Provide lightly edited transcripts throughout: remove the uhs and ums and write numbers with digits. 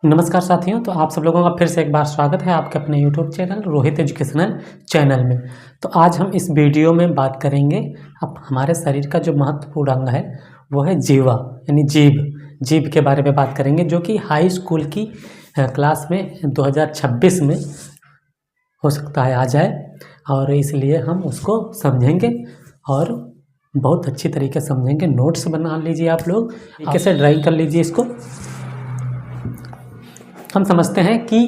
नमस्कार साथियों, तो आप सब लोगों का फिर से एक बार स्वागत है आपके अपने YouTube channel Rohit educational channel में। तो आज हम इस वीडियो में बात करेंगे अब हमारे शरीर का जो महत्वपूर्ण अंग है वो है जीवा यानी जीभ के बारे में बात करेंगे, जो कि हाई स्कूल की क्लास में 2026 में हो सकता है आ जाए, और इसलिए हम उसको समझेंगे और बहुत अच्छी तरीके से समझेंगे। नोट्स बना लीजिए आप लोग, कैसे ड्राइंग कर लीजिए इसको। हम समझते हैं कि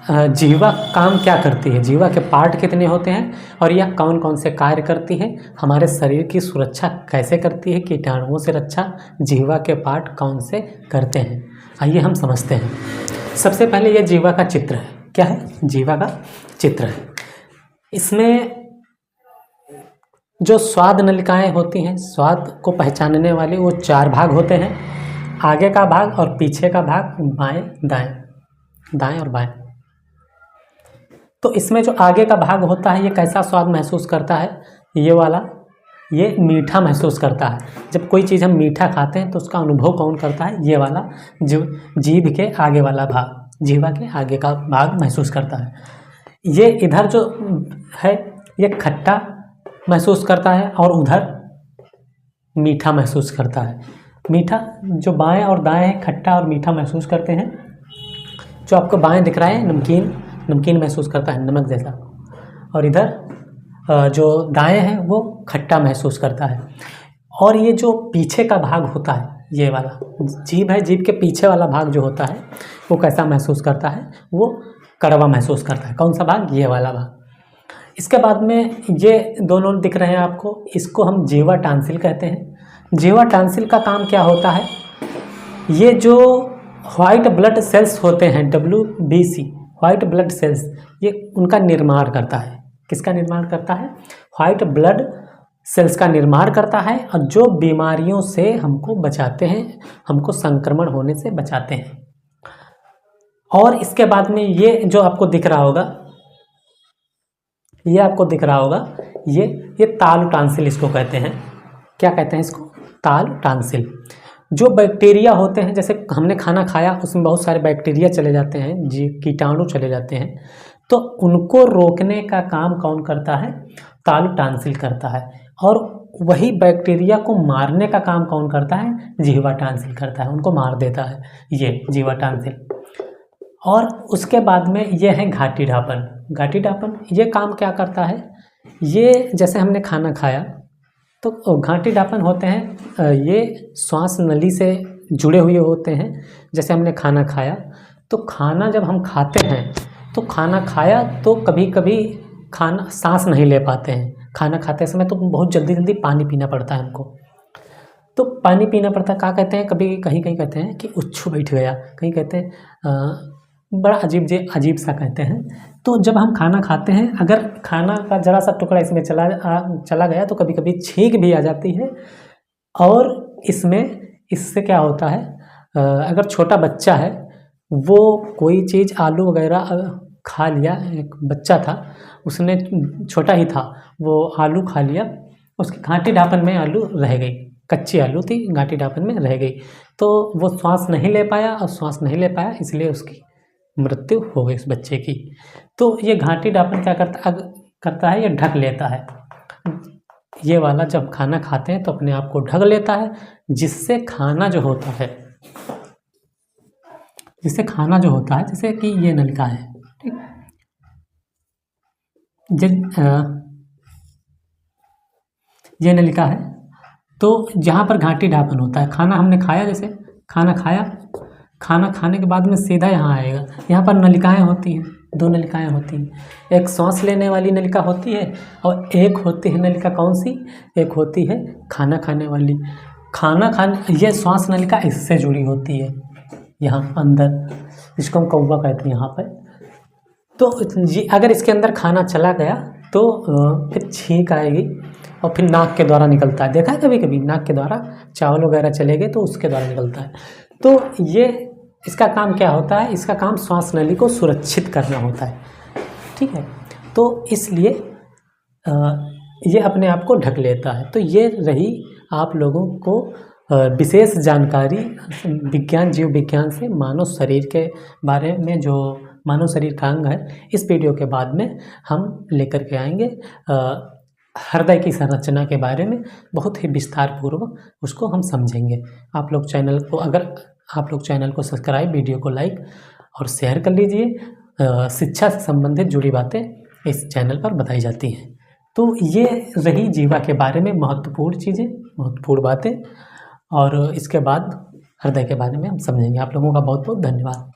जीवा काम क्या करती है, जीवा के पार्ट कितने होते हैं और यह कौन कौन से कार्य करती है, हमारे शरीर की सुरक्षा कैसे करती है, कीटाणुओं से रक्षा जीवा के पार्ट कौन से करते हैं। आइए हम समझते हैं। सबसे पहले यह जीवा का चित्र है। क्या है? जीवा का चित्र है। इसमें जो स्वाद नलिकाएं होती हैं, स्वाद को पहचानने वाले, वो 4 भाग होते हैं। आगे का भाग और पीछे का भाग, दाएं और बाएं। तो इसमें जो आगे का भाग होता है ये कैसा स्वाद महसूस करता है? ये वाला, ये मीठा महसूस करता है। जब कोई चीज़ हम मीठा खाते हैं तो उसका अनुभव कौन करता है? ये वाला जो जीभ के आगे वाला भाग, जीवा के आगे का भाग महसूस करता है। ये इधर जो है ये खट्टा महसूस करता है और उधर मीठा महसूस करता है। मीठा जो बाएं और दाएं खट्टा और मीठा महसूस करते हैं। जो आपको बाएं दिख रहा है नमकीन महसूस करता है, नमक जैसा, और इधर जो दाएं हैं वो खट्टा महसूस करता है। और ये जो पीछे का भाग होता है, ये वाला जीभ है, जीभ के पीछे वाला भाग जो होता है वो कैसा महसूस करता है? वो कड़वा महसूस करता है। कौन सा भाग? ये वाला भाग। इसके बाद में ये दोनों दिख रहे हैं आपको, इसको हम जीवा टांसिल कहते हैं। जीवा टांसिल का काम क्या होता है? ये जो व्हाइट ब्लड सेल्स होते हैं, WBC व्हाइट ब्लड सेल्स, ये उनका निर्माण करता है। किसका निर्माण करता है? व्हाइट ब्लड सेल्स का निर्माण करता है, और जो बीमारियों से हमको बचाते हैं, हमको संक्रमण होने से बचाते हैं। और इसके बाद में ये जो आपको दिख रहा होगा, ये तालु टांसिल इसको कहते हैं। क्या कहते हैं इसको? तालु टांसिल। जो बैक्टीरिया होते हैं, जैसे हमने खाना खाया उसमें बहुत सारे बैक्टीरिया चले जाते हैं, कीटाणु चले जाते हैं, तो उनको रोकने का काम कौन करता है? तालु टांसिल करता है। और वही बैक्टीरिया को मारने का काम कौन करता है? जीवा टांसिल करता है, उनको मार देता है ये जीवा टांसिल। और उसके बाद में ये है घाटी ढापन। ये काम क्या करता है? ये जैसे हमने खाना खाया तो घाटी ढापन होते हैं, ये श्वास नली से जुड़े हुए होते हैं। जैसे हमने खाना खाया तो खाना जब हम खाते हैं तो खाना खाया तो कभी कभी खाना सांस नहीं ले पाते हैं। खाना खाते समय तो बहुत जल्दी पानी पीना पड़ता है हमको। तो पानी पीना पड़ता है, क्या कहते हैं, कभी कहीं कहते हैं कि उच्छू बैठ गया, कहीं कहते हैं बड़ा अजीब सा कहते हैं। तो जब हम खाना खाते हैं, अगर खाना का जरा सा टुकड़ा इसमें चला गया तो कभी कभी छींक भी आ जाती है। और इससे क्या होता है, अगर छोटा बच्चा है, वो कोई चीज़ आलू वगैरह खा लिया, एक बच्चा था, उसने, छोटा ही था, वो आलू खा लिया, उसकी घाटी ढापन में आलू रह गई, कच्ची आलू थी, घाटी ढापन में रह गई, तो वो श्वास नहीं ले पाया, इसलिए उसकी मृत्यु हो गई उस बच्चे की। तो ये घाटी ढापन क्या करता है? ये ढक लेता है। ये वाला जब खाना खाते हैं तो अपने आप को ढक लेता है, जिससे खाना जो होता है, जैसे कि ये नलिका है, ठीक, ये नलिका है। तो जहाँ पर घाटी ढापन होता है, खाना हमने खाया, जैसे खाना खाने के बाद में सीधा यहाँ आएगा। यहाँ पर नलिकाएं होती हैं, 2 नलिकाएं होती हैं। एक सांस लेने वाली नलिका होती है और एक होती है नलिका कौन सी? एक होती है खाना खाने वाली। ये श्वास नलिका इससे जुड़ी होती है, यहाँ अंदर, जिसको हम कौवा कहते हैं यहाँ पर। तो अगर इसके अंदर खाना चला गया तो फिर छींक आएगी और फिर नाक के द्वारा निकलता है। देखा है कभी नाक के द्वारा चावल वगैरह चले गए तो उसके द्वारा निकलता है। तो ये इसका काम क्या होता है? इसका काम श्वास नली को सुरक्षित करना होता है, ठीक है। तो इसलिए ये अपने आप को ढक लेता है। तो ये रही आप लोगों को विशेष जानकारी विज्ञान जीव विज्ञान से मानव शरीर के बारे में, जो मानव शरीर का अंग है, इस वीडियो के बाद में हम लेकर के आएंगे। हृदय की संरचना के बारे में बहुत ही विस्तार पूर्वक उसको हम समझेंगे। आप लोग चैनल को, अगर आप लोग चैनल को सब्सक्राइब, वीडियो को लाइक और शेयर कर लीजिए। शिक्षा से संबंधित जुड़ी बातें इस चैनल पर बताई जाती हैं। तो ये रही जीवा के बारे में महत्वपूर्ण चीज़ें, महत्वपूर्ण बातें, और इसके बाद हृदय के बारे में हम समझेंगे। आप लोगों का बहुत बहुत धन्यवाद।